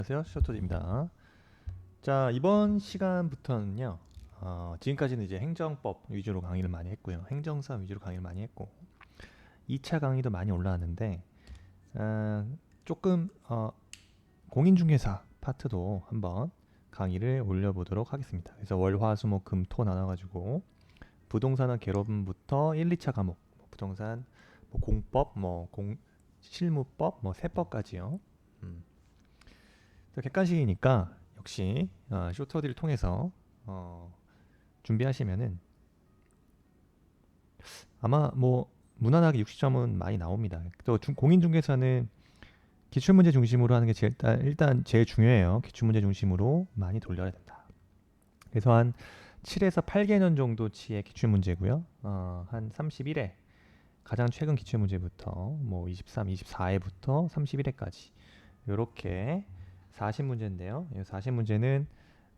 안녕하세요, 쇼토입니다. 자, 이번 시간부터는요. 지금까지는 이제 행정법 위주로 강의를 많이 했고요. 행정사 위주로 강의를 많이 했고 2차 강의도 많이 올라왔는데 어, 조금 공인중개사 파트도 한번 강의를 올려보도록 하겠습니다. 그래서 월, 화, 수, 목, 금, 토 나눠가지고 부동산은 개론부터 1, 2차 과목, 부동산, 공법, 실무법, 세법까지요. 음. 객관식이니까 역시 쇼터디를 통해서 준비하시면은 아마 무난하게 60점은 많이 나옵니다. 또 공인중개사는 기출문제 중심으로 하는 게 일단 제일 중요해요. 기출문제 중심으로 많이 돌려야 된다. 그래서 한 7에서 8개년 정도치의 기출문제고요. 한 31회 가장 최근 기출문제부터 23, 24회부터 31회까지 이렇게 40문제인데요. 이 40문제는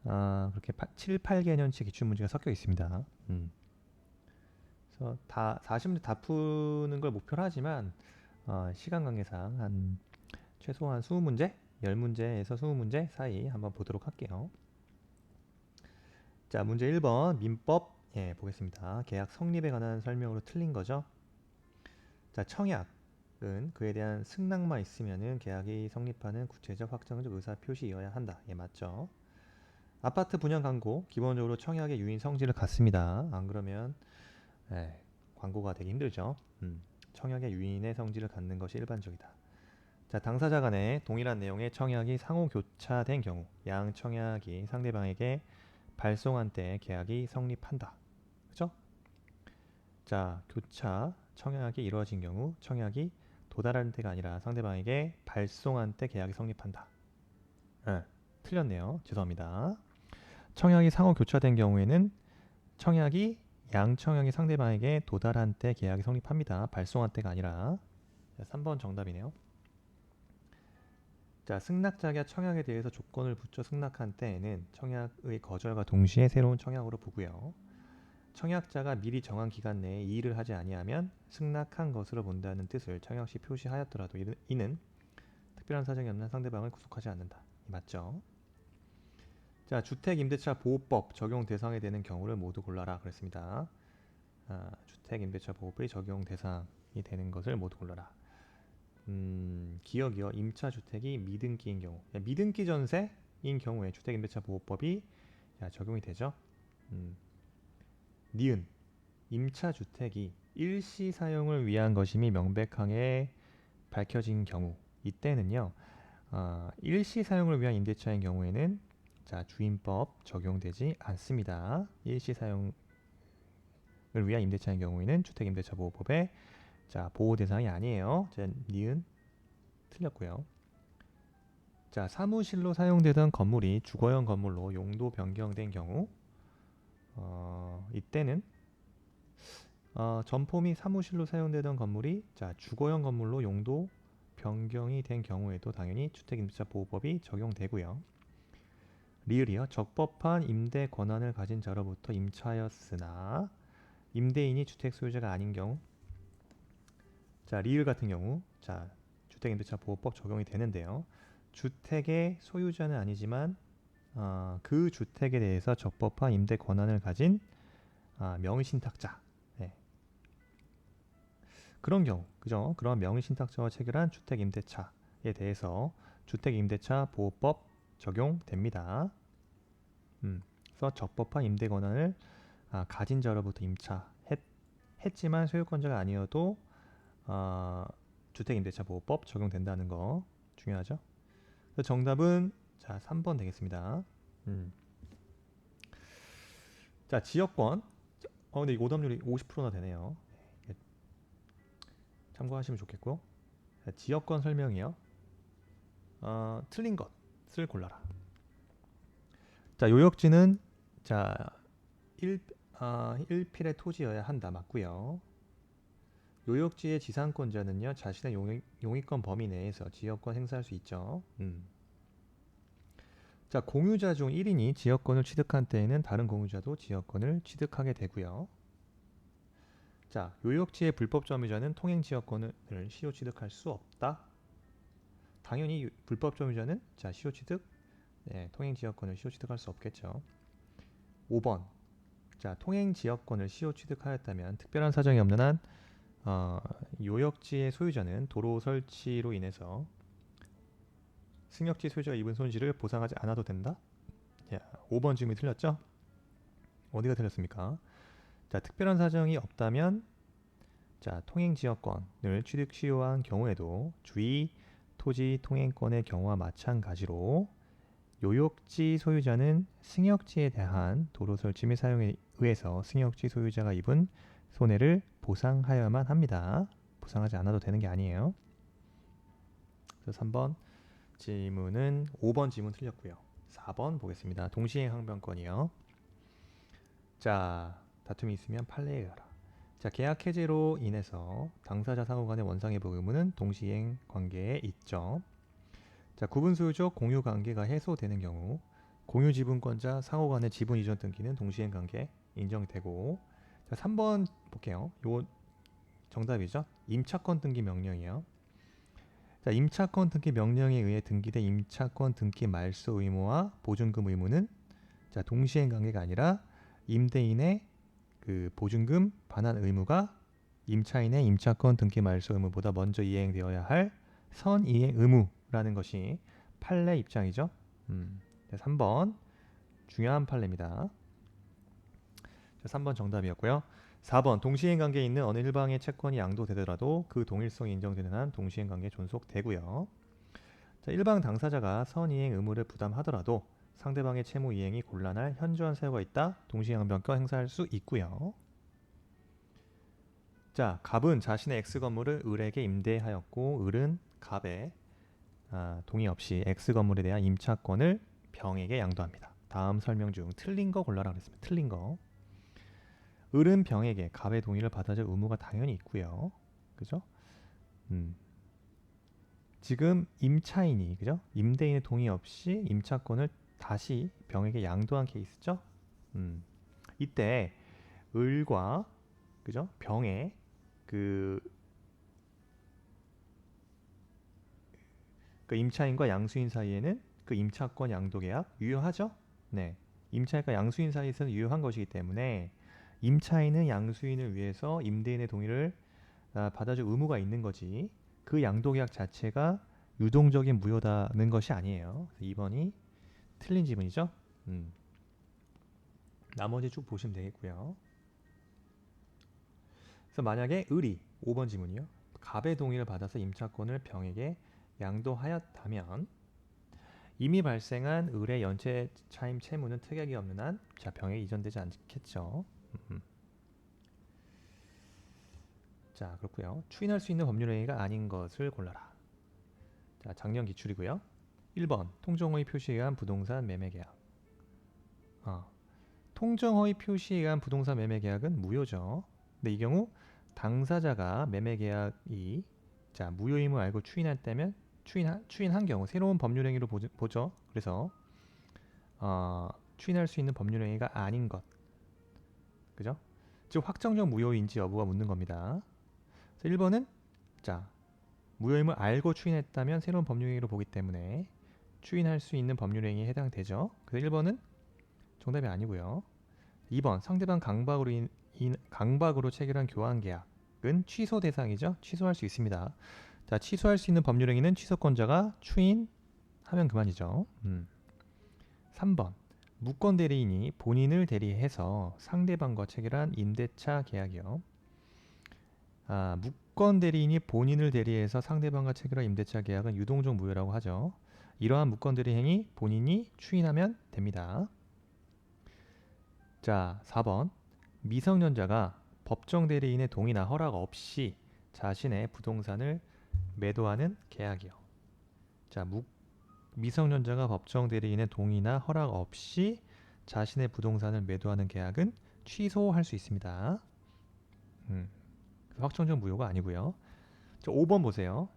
그렇게 7, 8개년치 기출문제가 섞여 있습니다. 그래서 다 40문제 다 푸는 걸 목표로 하지만 시간 관계상 한 최소한 20문제, 10문제에서 20문제 사이 한번 보도록 할게요. 자, 문제 1번 민법 보겠습니다. 계약 성립에 관한 설명으로 틀린 거죠. 자, 청약은 그에 대한 승낙만 있으면은 계약이 성립하는 구체적 확정적 의사 표시이어야 한다. 예, 맞죠? 아파트 분양 광고 기본적으로 청약의 유인 성질을 갖습니다. 안 그러면 광고가 되기 힘들죠. 청약의 유인의 성질을 갖는 것이 일반적이다. 자, 당사자 간에 동일한 내용의 청약이 상호 교차된 경우 양 청약이 상대방에게 발송한 때 계약이 성립한다. 그죠? 자, 교차 청약이 이루어진 경우 청약이 도달하는 때가 아니라 상대방에게 발송한 때 계약이 성립한다. 틀렸네요. 죄송합니다. 청약이 상호 교차된 경우에는 청약이 양 청약이 상대방에게 도달한 때 계약이 성립합니다. 발송한 때가 아니라. 자, 3번 정답이네요. 자, 승낙자가 청약에 대해서 조건을 붙여 승낙한 때에는 청약의 거절과 동시에 새로운 청약으로 보고요. 청약자가 미리 정한 기간 내에 이의를 하지 아니하면 승낙한 것으로 본다는 뜻을 청약 시 표시하였더라도 이는 특별한 사정이 없는 상대방을 구속하지 않는다. 맞죠? 자, 주택임대차 보호법 적용 대상이 되는 경우를 모두 골라라 그랬습니다. 주택임대차 보호법이 적용 대상이 되는 것을 모두 골라라. 기억이요. 임차주택이 미등기인 경우, 미등기 전세인 경우에 주택임대차 보호법이 적용이 되죠. 니은 임차주택이 일시 사용을 위한 것임이 명백하게 밝혀진 경우 이때는요. 일시 사용을 위한 임대차인 경우에는 주임법 적용되지 않습니다. 일시 사용을 위한 임대차인 경우에는 주택임대차보호법의 보호 대상이 아니에요. 니은 틀렸고요. 자, 사무실로 사용되던 건물이 주거용 건물로 용도 변경된 경우 이때는 점포 및 사무실로 사용되던 건물이 주거용 건물로 용도 변경이 된 경우에도 당연히 주택임대차보호법이 적용되고요. 리을이요. 적법한 임대 권한을 가진 자로부터 임차하였으나 임대인이 주택 소유자가 아닌 경우 리을 같은 경우 주택임대차보호법 적용이 되는데요. 주택의 소유자는 아니지만 그 주택에 대해서 적법한 임대 권한을 가진 명의신탁자 그런 경우 그죠? 그런 명의신탁자와 체결한 주택임대차에 대해서 주택임대차 보호법 적용됩니다. 그래서 적법한 임대 권한을 가진 자로부터 임차했지만 소유권자가 아니어도 주택임대차 보호법 적용된다는 거 중요하죠. 그래서 정답은 3번 되겠습니다. 자, 지역권. 근데 이 오답률이 50%나 되네요. 참고하시면 좋겠고. 자, 지역권 설명이요. 틀린 것을 골라라. 자, 요역지는 1필의 토지여야 한다. 맞고요. 요역지의 지상권자는요, 자신의 용의권 범위 내에서 지역권 행사할 수 있죠. 자, 공유자 중 1인이 지역권을 취득한 때에는 다른 공유자도 지역권을 취득하게 되고요. 자, 요역지의 불법 점유자는 통행 지역권을 시효 취득할 수 없다. 당연히 불법 점유자는 자 시효 취득, 네, 통행 지역권을 시효 취득할 수 없겠죠. 5번. 자, 통행 지역권을 시효 취득하였다면 특별한 사정이 없는 한 요역지의 소유자는 도로 설치로 인해서 승역지 소유자가 입은 손실을 보상하지 않아도 된다? 야, 5번 질문이 틀렸죠? 어디가 틀렸습니까? 자, 특별한 사정이 없다면 자, 통행 지역권을 취득 시효한 경우에도 주의 토지 통행권의 경우와 마찬가지로 요역지 소유자는 승역지에 대한 도로 설치 및 사용에 의해서 승역지 소유자가 입은 손해를 보상하여야만 합니다. 보상하지 않아도 되는 게 아니에요. 그래서 3번 질문은 5번 질문 틀렸고요. 4번 보겠습니다. 동시행 항변권이요. 자, 다툼이 있으면 판례에 가라. 자, 계약 해제로 인해서 당사자 상호 간의 원상회복 의무는 동시행 관계에 있죠. 자, 구분 소유적 공유 관계가 해소되는 경우 공유 지분권자 상호 간의 지분 이전 등기는 동시행 관계 인정되고, 자, 3번 볼게요. 요 정답이죠. 임차권 등기 명령이에요. 자, 임차권 등기 명령에 의해 등기된 임차권 등기 말소 의무와 보증금 의무는 자, 동시행 관계가 아니라 임대인의 그 보증금 반환 의무가 임차인의 임차권 등기 말소 의무보다 먼저 이행되어야 할 선이행 의무라는 것이 판례 입장이죠. 3번 중요한 판례입니다. 3번 정답이었고요. 4번 동시행 관계에 있는 어느 일방의 채권이 양도되더라도 그 동일성이 인정되는 한 동시행 관계 존속되고요. 자, 일방 당사자가 선이행 의무를 부담하더라도 상대방의 채무 이행이 곤란할 현저한 사유가 있다. 동시행 항변권 행사할 수 있고요. 자, 갑은 자신의 X 건물을 을에게 임대하였고 을은 갑의 동의 없이 X 건물에 대한 임차권을 병에게 양도합니다. 다음 설명 중 틀린 거 골라라 그랬습니다. 틀린 거. 을은 병에게 갑의 동의를 받아줄 의무가 당연히 있고요. 그죠? 지금 임차인이 그죠? 임대인의 동의 없이 임차권을 다시 병에게 양도한 케이스죠. 이때 을과 그죠? 병의 그 임차인과 양수인 사이에는 그 임차권 양도 계약 유효하죠? 네. 임차인과 양수인 사이에서는 유효한 것이기 때문에 임차인은 양수인을 위해서 임대인의 동의를 받아줄 의무가 있는 거지 그 양도 계약 자체가 유동적인 무효다는 것이 아니에요. 2번이 틀린 지문이죠. 나머지 쭉 보시면 되겠고요. 그래서 만약에 을이 5번 지문이요. 갑의 동의를 받아서 임차권을 병에게 양도하였다면 이미 발생한 을의 연체 차임 채무는 특약이 없는 한 자, 병에 이전되지 않겠죠. 자, 그렇고요. 추인할 수 있는 법률 행위가 아닌 것을 골라라. 자, 작년 기출이고요. 1번 통정허위 표시에 의한 부동산 매매 계약. 통정허위 표시에 의한 부동산 매매 계약은 무효죠. 근데 이 경우 당사자가 매매 계약이 자, 무효임을 알고 추인했다면 추인한 경우 새로운 법률 행위로 보죠. 그래서 추인할 수 있는 법률 행위가 아닌 것. 그죠? 즉 확정적 무효인지 여부가 묻는 겁니다. 그래서 1번은 자, 무효임을 알고 추인했다면 새로운 법률 행위로 보기 때문에 추인할 수 있는 법률 행위에 해당되죠. 그래서 1번은 정답이 아니고요. 2번 상대방 강박으로 체결한 교환 계약은 취소 대상이죠. 취소할 수 있습니다. 자, 취소할 수 있는 법률 행위는 취소권자가 추인하면 그만이죠. 3번 무권 대리인이 본인을 대리해서 상대방과 체결한 임대차 계약이요. 무권 대리인이 본인을 대리해서 상대방과 체결한 임대차 계약은 유동적 무효라고 하죠. 이러한 무권 대리 행위 본인이 추인하면 됩니다. 자, 4번 미성년자가 법정 대리인의 동의나 허락 없이 자신의 부동산을 매도하는 계약이요. 자, 미성년자가 법정 대리인의 동의나 허락 없이 자신의 부동산을 매도하는 계약은 취소할 수 있습니다. 확정적 무효가 아니고요. 자, 5번 보세요.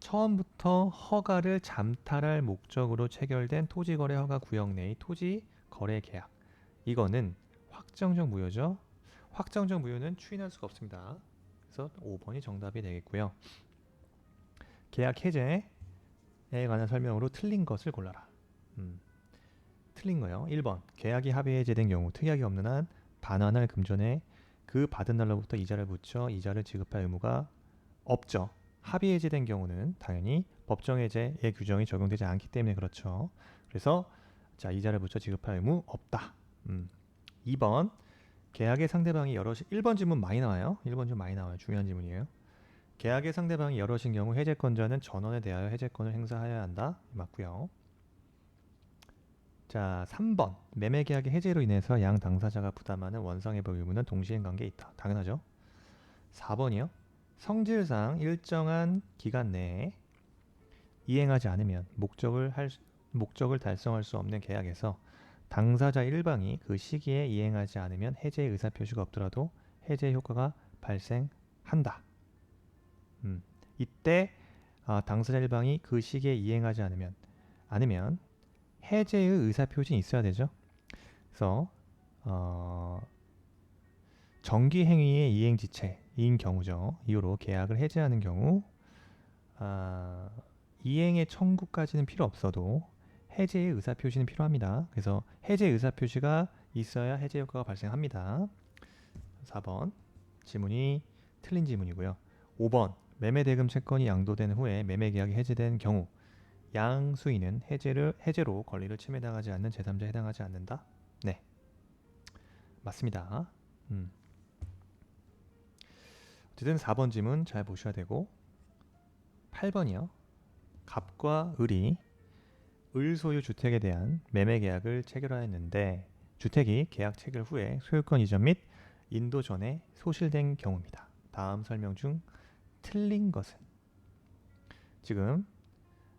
처음부터 허가를 잠탈할 목적으로 체결된 토지거래 허가 구역 내의 토지 거래 계약. 이거는 확정적 무효죠. 확정적 무효는 추인할 수가 없습니다. 그래서 5번이 정답이 되겠고요. 계약 해제. 관한 설명으로 틀린 것을 골라라. 틀린 거요. 1번. 계약이 합의 해제된 경우 특약이 없는 한 반환할 금전에 그 받은 날로부터 이자를 붙여 이자를 지급할 의무가 없죠. 합의 해제된 경우는 당연히 법정 해제의 규정이 적용되지 않기 때문에 그렇죠. 그래서 자, 이자를 붙여 지급할 의무 없다. 2번. 계약의 상대방이 여럿이 1번 질문 많이 나와요. 1번 질문 많이 나와요. 중요한 질문이에요. 계약의 상대방이 여럿인 경우 해제권자는 전원에 대하여 해제권을 행사하여야 한다. 맞고요. 자, 3번. 매매 계약의 해제로 인해서 양 당사자가 부담하는 원상회복 의무는 동시행 관계에 있다. 당연하죠. 4번이요. 성질상 일정한 기간 내에 이행하지 않으면 목적을 달성할 수 없는 계약에서 당사자 일방이 그 시기에 이행하지 않으면 해제의 의사표시가 없더라도 해제 효과가 발생한다. 이때 당사자 일방이 그 시기에 이행하지 않으면 해제의 의사표시는 있어야 되죠. 그래서 정기행위의 이행지체인 경우죠. 이후로 계약을 해제하는 경우 이행의 청구까지는 필요 없어도 해제의 의사표시는 필요합니다. 그래서 해제 의사표시가 있어야 해제 효과가 발생합니다. 4번 지문이 틀린 지문이고요. 5번 매매대금 채권이 양도된 후에 매매계약이 해제된 경우 양수인은 해제로 권리를 침해당하지 않는 제3자에 해당하지 않는다. 네, 맞습니다. 어쨌든 4번 지문 잘 보셔야 되고 8번이요. 갑과 을이 을소유 주택에 대한 매매계약을 체결하였는데 주택이 계약 체결 후에 소유권 이전 및 인도 전에 소실된 경우입니다. 다음 설명 중 틀린 것은? 지금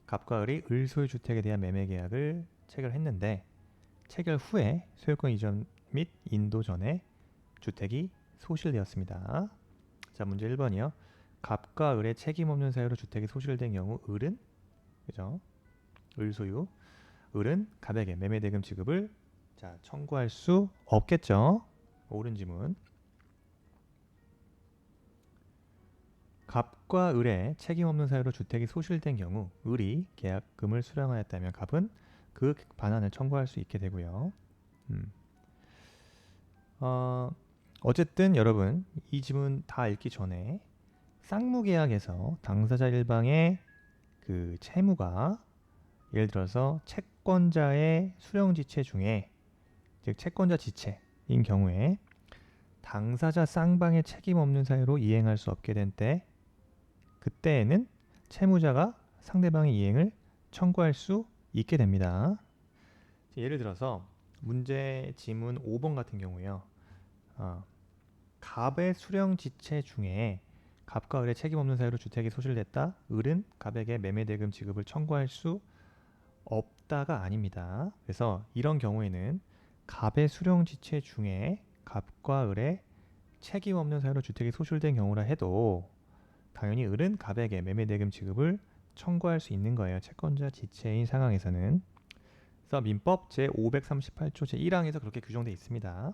갑과 을이 을소유 주택에 대한 매매계약을 체결했는데 체결 후에 소유권 이전 및 인도 전에 주택이 소실되었습니다. 자, 문제 1번이요. 갑과 을의 책임 없는 사유로 주택이 소실된 경우 을은 그죠? 을소유. 을은 갑에게 매매대금 지급을 청구할 수 없겠죠. 옳은 지문. 갑과 을의 책임 없는 사유로 주택이 소실된 경우 을이 계약금을 수령하였다면 갑은 그 반환을 청구할 수 있게 되고요. 어쨌든 여러분 이 지문 다 읽기 전에 쌍무계약에서 당사자 일방의 그 채무가 예를 들어서 채권자의 수령지체 중에 즉 채권자 지체인 경우에 당사자 쌍방의 책임 없는 사유로 이행할 수 없게 된 때 그때에는 채무자가 상대방의 이행을 청구할 수 있게 됩니다. 예를 들어서 문제 지문 5번 같은 경우에요. 갑의 수령지체 중에 갑과 을의 책임 없는 사유로 주택이 소실됐다. 을은 갑에게 매매대금 지급을 청구할 수 없다가 아닙니다. 그래서 이런 경우에는 갑의 수령지체 중에 갑과 을의 책임 없는 사유로 주택이 소실된 경우라 해도 당연히 을은 갑에게 매매대금 지급을 청구할 수 있는 거예요. 채권자 지체인 상황에서는. 그래서 민법 제538조 제1항에서 그렇게 규정되어 있습니다.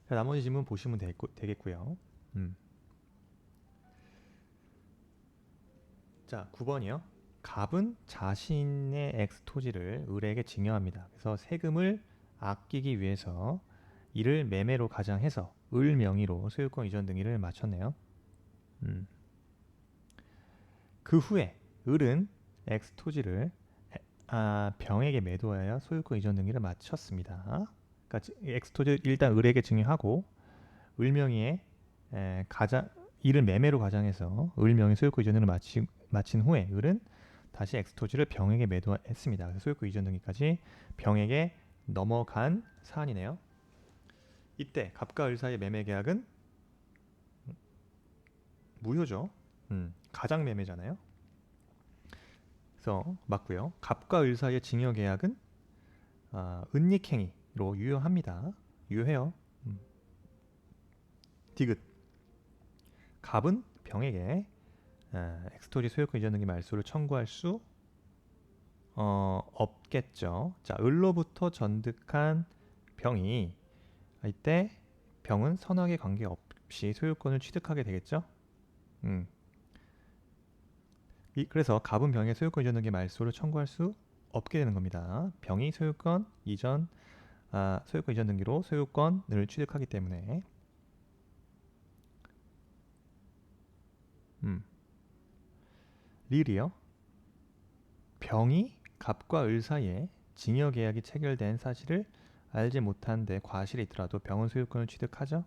자, 나머지 질문 보시면 되겠고요. 자, 9번이요. 갑은 자신의 X 토지를 을에게 증여합니다. 그래서 세금을 아끼기 위해서 이를 매매로 가장해서 을 명의로 소유권 이전 등기를 마쳤네요. 그 후에 을은 X 토지를 병에게 매도하여 소유권 이전 등기를 마쳤습니다. 그러니까 X 토지를 일단 을에게 증여하고 을 명의의 이를 매매로 가장해서 을 명의 소유권 이전을 마친 후에 을은 다시 X 토지를 병에게 매도했습니다. 그래서 소유권 이전 등기까지 병에게 넘어간 사안이네요. 이때 갑과 을 사이의 매매 계약은 무효죠. 가장 매매잖아요. 그래서 맞고요. 갑과 을 사이의 증여 계약은 은닉행위로 유효합니다. 유효해요. 디귿. 갑은 병에게 엑스토지 소유권 이전 등기 말소를 청구할 수 없겠죠. 자, 을로부터 전득한 병이 이때 병은 선악의 관계없이 소유권을 취득하게 되겠죠. 그래서 갑은 병의 소유권 이전 등기 말소를 청구할 수 없게 되는 겁니다. 병이 소유권 이전 소유권 이전 등기로 소유권을 취득하기 때문에. 릴이요. 병이 갑과 을 사이에 증여 계약이 체결된 사실을 알지 못한 데 과실이 있더라도 병은 소유권을 취득하죠.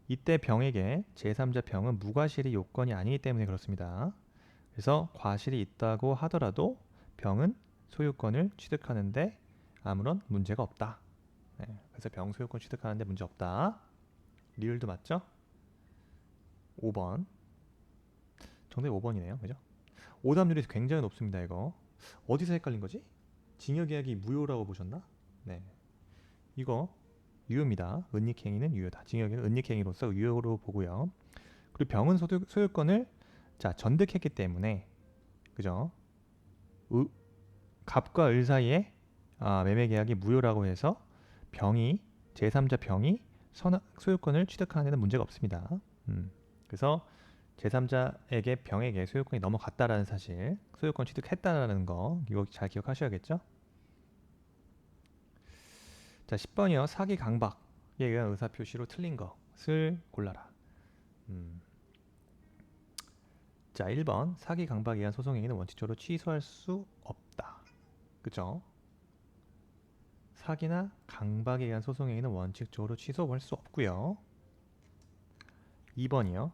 이때 병에게 제3자 병은 무과실이 요건이 아니기 때문에 그렇습니다. 그래서 과실이 있다고 하더라도 병은 소유권을 취득하는데 아무런 문제가 없다. 네, 그래서 병 소유권 취득하는데 문제 없다. 리을도 맞죠? 5번. 정답이 5번이네요. 그죠? 오답률이 굉장히 높습니다. 이거 어디서 헷갈린 거지? 징역계약이 무효라고 보셨나? 네, 이거 유효입니다. 은닉행위는 유효다. 징역계약은 은닉행위로서 유효로 보고요. 그리고 병은 소유권을 전득했기 때문에, 그죠? 갑과 을 사이에 매매계약이 무효라고 해서 병이 제3자 병이 소유권을 취득하는 데는 문제가 없습니다. 그래서 제3자에게 병에게 소유권이 넘어갔다라는 사실, 소유권 취득했다라는 거 이거 잘 기억하셔야겠죠? 자, 10번이요. 사기 강박에 의한 의사표시로 틀린 것을 골라라. 자, 1번 사기 강박에 의한 소송 행위는 원칙적으로 취소할 수 없다. 그죠? 사기나 강박에 의한 소송 행위는 원칙적으로 취소할 수 없고요. 2번이요.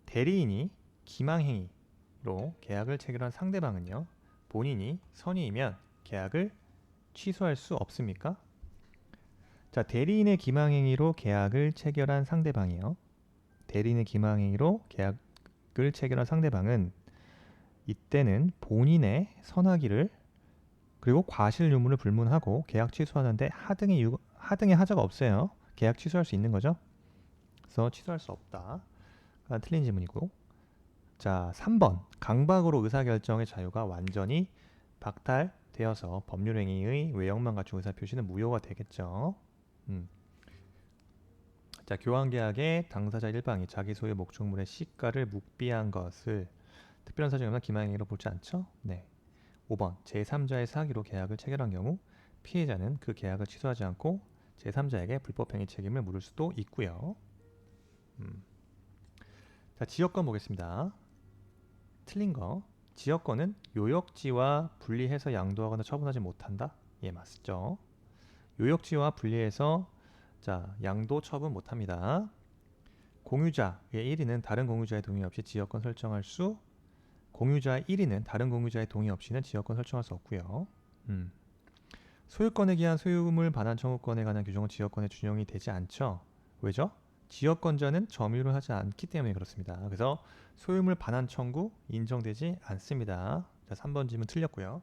대리인이 기망행위로 계약을 체결한 상대방은요, 본인이 선의이면 계약을 취소할 수 없습니까? 자, 대리인의 기망행위로 계약을 체결한 상대방이요. 대리인의 기망행위로 계약을 체결한 상대방은 이때는 본인의 선하기를 그리고 과실 유무를 불문하고 계약 취소하는데 하등의 하자가 없어요. 계약 취소할 수 있는 거죠. 그래서 취소할 수 없다. 틀린 질문이고. 자, 3번. 강박으로 의사결정의 자유가 완전히 박탈되어서 법률행위의 외형만 갖춘 의사표시는 무효가 되겠죠. 자, 교환계약의 당사자 일방이 자기 소유 목적물의 시가를 묵비한 것을 특별한 사정이 없는 기망행위로 보지 않죠? 네. 5번. 제3자의 사기로 계약을 체결한 경우 피해자는 그 계약을 취소하지 않고 제3자에게 불법행위 책임을 물을 수도 있고요. 자, 지역권 보겠습니다. 틀린 거. 지역권은 요역지와 분리해서 양도하거나 처분하지 못한다. 예, 맞죠. 요역지와 분리해서 양도 처분 못합니다. 공유자의 1위는 다른 공유자의 동의 없이 지역권 설정할 수, 공유자 1위는 다른 공유자의 동의 없이는 지역권 설정할 수 없고요. 소유권에 기한 소유물 반환 청구권에 관한 규정은 지역권에 준용이 되지 않죠. 왜죠? 지역권자는 점유를 하지 않기 때문에 그렇습니다. 그래서 소유물 반환 청구 인정되지 않습니다. 자, 3번 질문 틀렸고요.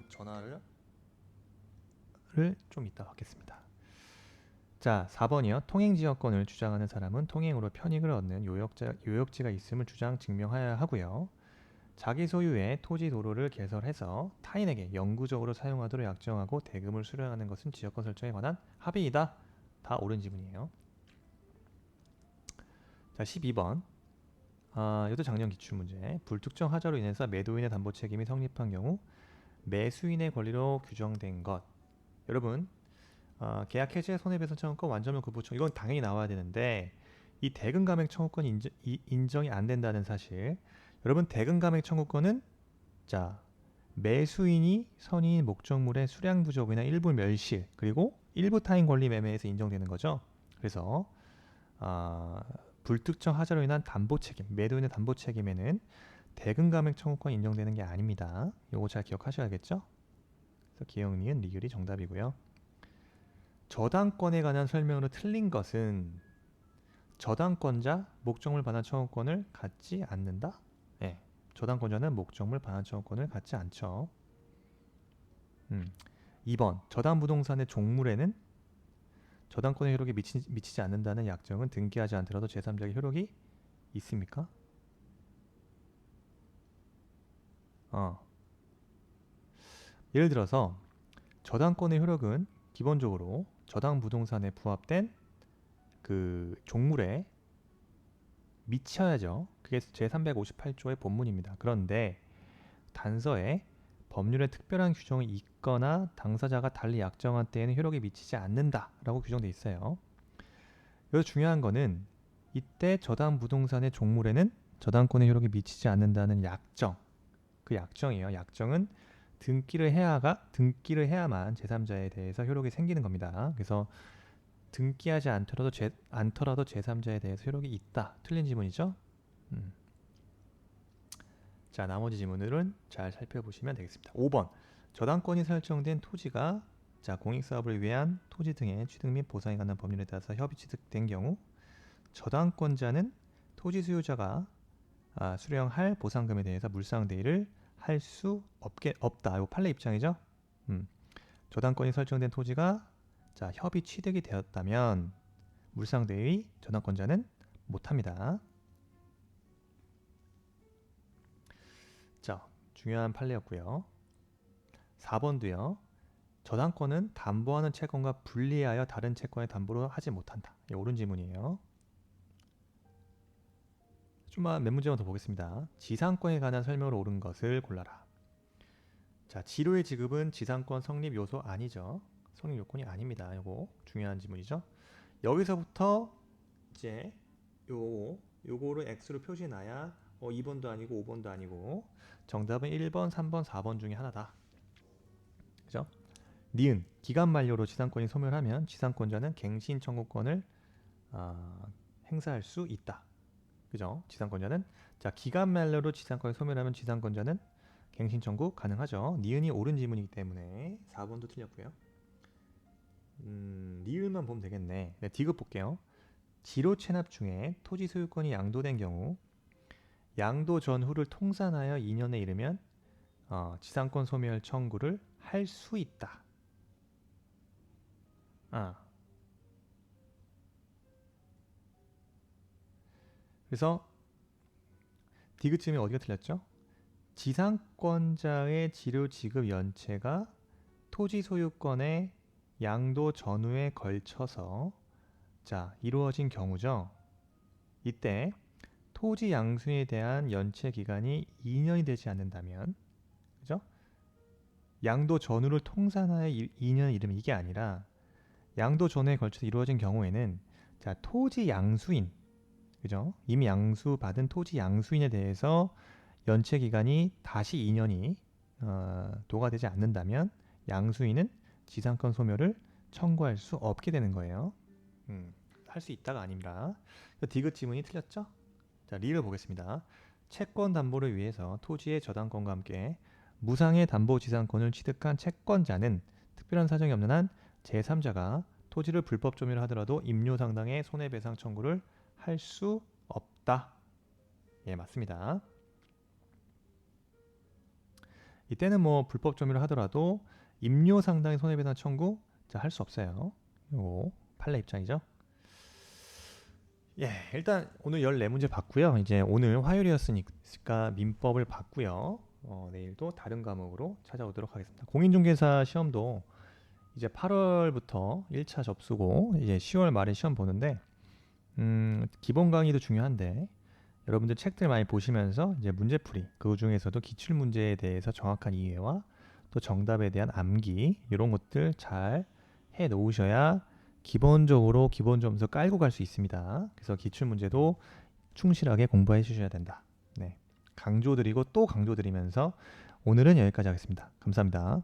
전화를 좀 이따 받겠습니다. 자, 4번이요. 통행지역권을 주장하는 사람은 통행으로 편익을 얻는 요역지가 있음을 주장 증명해야 하고요. 자기 소유의 토지 도로를 개설해서 타인에게 영구적으로 사용하도록 약정하고 대금을 수령하는 것은 지역권 설정에 관한 합의이다. 다 옳은 지문이에요. 자, 12번. 이것도 작년 기출문제. 불특정 하자로 인해서 매도인의 담보 책임이 성립한 경우 매수인의 권리로 규정된 것. 여러분, 계약 해제 손해배상 청구권 완전물 구부 청구 이건 당연히 나와야 되는데 이 대금 감액 청구권 인정이 안 된다는 사실. 여러분, 대금 감액 청구권은 매수인이 선의인 목적물의 수량 부족이나 일부 멸실 그리고 일부 타인 권리 매매에서 인정되는 거죠. 그래서 불특정 하자로 인한 담보 책임, 매도인의 담보 책임에는 대금 감액 청구권 인정되는 게 아닙니다. 요거 잘 기억하셔야겠죠? 그래서 기억, 니은, 리을이 정답이고요. 저당권에 관한 설명으로 틀린 것은 저당권자 목적물 반환 청구권을 갖지 않는다? 네, 저당권자는 목적물 반환 청구권을 갖지 않죠. 2번. 저당부동산의 종물에는 저당권의 효력이 미치지 않는다는 약정은 등기하지 않더라도 제3자의 효력이 있습니까? 예를 들어서 저당권의 효력은 기본적으로 저당부동산에 부합된 그 종물에 미쳐야죠. 그게 제358조의 본문입니다. 그런데 단서에 법률에 특별한 규정이 있거나 당사자가 달리 약정한 때에는 효력이 미치지 않는다라고 규정돼 있어요. 여기서 중요한 거는 이때 저당 부동산의 종물에는 저당권의 효력이 미치지 않는다는 약정, 그 약정이에요. 약정은 등기를 해야만 제3자에 대해서 효력이 생기는 겁니다. 그래서 등기하지 않더라도 제3자에 대해서 효력이 있다. 틀린 지문이죠? 자, 나머지 지문들은 잘 살펴보시면 되겠습니다. 5번. 저당권이 설정된 토지가 공익사업을 위한 토지 등의 취득 및 보상에 관한 법률에 따라서 협의 취득된 경우 저당권자는 토지 수요자가 수령할 보상금에 대해서 물상대위를 할 수 없다. 이거 판례 입장이죠. 저당권이 설정된 토지가 협의 취득이 되었다면 물상대위 저당권자는 못합니다. 자, 중요한 판례였고요. 4번도요. 저당권은 담보하는 채권과 분리하여 다른 채권의 담보로 하지 못한다. 옳은 지문이에요. 좀만 몇 문제만 더 보겠습니다. 지상권에 관한 설명으로 옳은 것을 골라라. 자, 지료의 지급은 지상권 성립 요소 아니죠. 성립 요건이 아닙니다. 이거 중요한 지문이죠. 여기서부터 이제 요거를 X로 표시해놔야 2번도 아니고 5번도 아니고 정답은 1번, 3번, 4번 중에 하나다. 그죠? 니은 기간 만료로 지상권이 소멸하면 지상권자는 갱신 청구권을 행사할 수 있다. 그죠? 지상권자는 기간 만료로 지상권이 소멸하면 지상권자는 갱신 청구 가능하죠. 니은이 옳은 지문이기 때문에 4번도 틀렸고요. 니을만 보면 되겠네. 네, 디귿 볼게요. 지로 체납 중에 토지 소유권이 양도된 경우 양도 전후를 통산하여 2년에 이르면 지상권 소멸 청구를 할 수 있다. 그래서 디귿쯤이 어디가 틀렸죠? 지상권자의 지료 지급 연체가 토지 소유권의 양도 전후에 걸쳐서 이루어진 경우죠. 이때 토지 양수에 대한 연체 기간이 2년이 되지 않는다면, 그죠? 양도 전후를 통산하여 2년 이르면 이게 아니라 양도 전후에 걸쳐서 이루어진 경우에는 토지 양수인, 그죠? 이미 양수받은 토지 양수인에 대해서 연체 기간이 다시 2년이 도과되지 않는다면 양수인은 지상권 소멸을 청구할 수 없게 되는 거예요. 할 수 있다가 아닙니다. 디귿 지문이 틀렸죠? 자, 리를 보겠습니다. 채권 담보를 위해서 토지의 저당권과 함께 무상의 담보 지상권을 취득한 채권자는 특별한 사정이 없는 한 제3자가 토지를 불법 점유를 하더라도 임료상당의 손해배상 청구를 할 수 없다. 예, 맞습니다. 이때는 불법 점유를 하더라도 임료상당의 손해배상 청구 할 수 없어요. 요거 판례 입장이죠. 예, 일단 오늘 14문제 봤고요. 이제 오늘 화요일이었으니까 민법을 봤고요. 내일도 다른 과목으로 찾아오도록 하겠습니다. 공인중개사 시험도 이제 8월부터 1차 접수고 이제 10월 말에 시험 보는데 기본 강의도 중요한데 여러분들 책들 많이 보시면서 이제 문제풀이, 그 중에서도 기출문제에 대해서 정확한 이해와 또 정답에 대한 암기 이런 것들 잘 해 놓으셔야 기본적으로 기본 점수 깔고 갈 수 있습니다. 그래서 기출문제도 충실하게 공부해 주셔야 된다. 네, 강조드리고 또 강조드리면서 오늘은 여기까지 하겠습니다. 감사합니다.